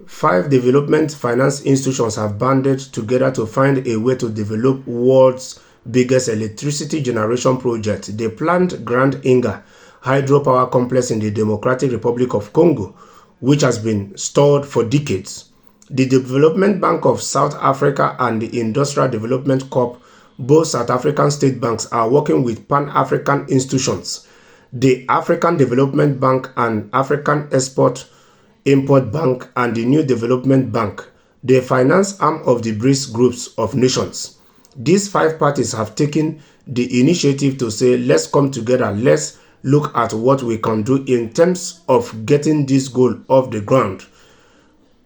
5 development finance institutions have banded together to find a way to develop world's biggest electricity generation project, the planned Grand Inga hydropower complex in the Democratic Republic of Congo, which has been stalled for decades. The Development Bank of South Africa and the Industrial Development Corp, both South African state banks, are working with Pan-African institutions, the African Development Bank and African Export-Import Bank and the New Development Bank, the finance arm of the BRICS groups of nations. These 5 parties have taken the initiative to say, let's come together, let's look at what we can do in terms of getting this goal off the ground.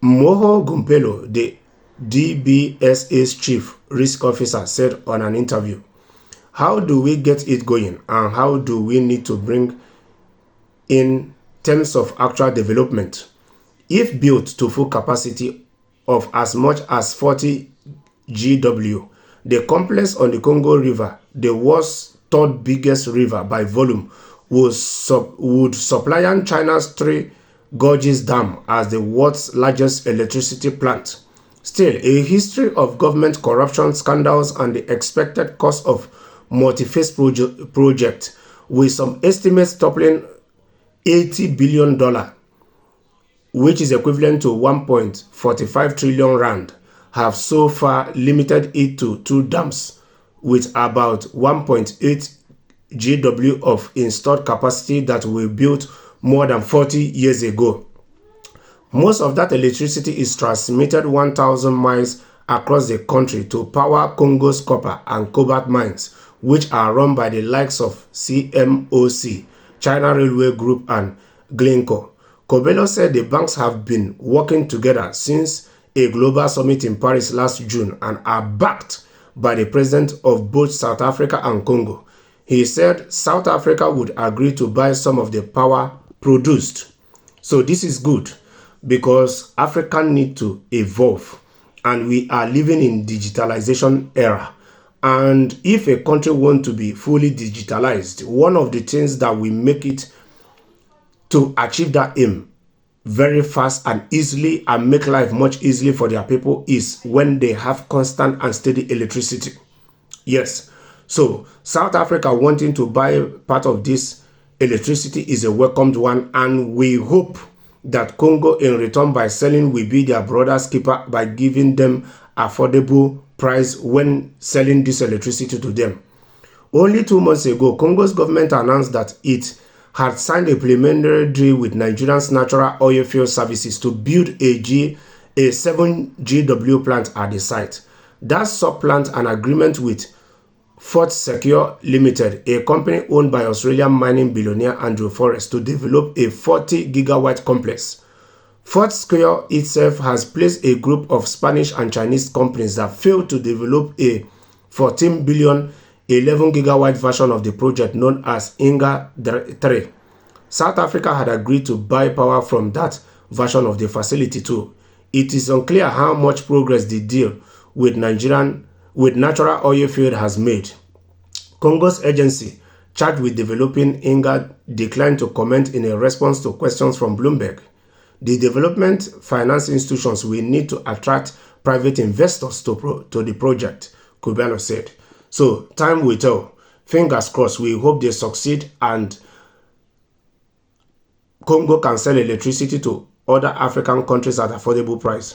Moho Gumpelo, the DBSA's chief risk officer, said on an interview, "How do we get it going, and how do we need to bring in terms of actual development? If built to full capacity of as much as 40 GW, the complex on the Congo River, the world's 3rd biggest river by volume, would supplant China's 3 Gorges Dam as the world's largest electricity plant. Still, a history of government corruption scandals and the expected cost of multi-phase project, with some estimates toppling $80 billion, which is equivalent to 1.45 trillion rand, have so far limited it to 2 dams with about 1.8 GW of installed capacity that were built more than 40 years ago. Most of that electricity is transmitted 1,000 miles across the country to power Congo's copper and cobalt mines, which are run by the likes of CMOC, China Railway Group, and Glencore." Kobelo said the banks have been working together since a global summit in Paris last June and are backed by the president of both South Africa and Congo. He said South Africa would agree to buy some of the power produced. So this is good, because Africa need to evolve, and we are living in digitalization era. And if a country wants to be fully digitalized, one of the things that will make it to achieve that aim very fast and easily and make life much easier for their people is when they have constant and steady electricity. Yes, so South Africa wanting to buy part of this electricity is a welcomed one, and we hope that Congo in return by selling will be their brother's keeper by giving them affordable price when selling this electricity to them. Only 2 months ago, Congo's government announced that it had signed a preliminary deal with Nigeria's Natural Oil Field Services to build a 7 GW plant at the site. That sub-plant an agreement with Fort Secure Limited, a company owned by Australian mining billionaire Andrew Forrest, to develop a 40 gigawatt complex. Fort Secure itself has placed a group of Spanish and Chinese companies that failed to develop a 14 billion 11 gigawatt version of the project known as Inga 3. South Africa had agreed to buy power from that version of the facility too. It is unclear how much progress the deal with Natural Oil Field has made. Congo's agency, charged with developing Inga, declined to comment in a response to questions from Bloomberg. The development finance institutions will need to attract private investors to the project, Kobelo said. So, time will tell. Fingers crossed, we hope they succeed and Congo can sell electricity to other African countries at affordable price.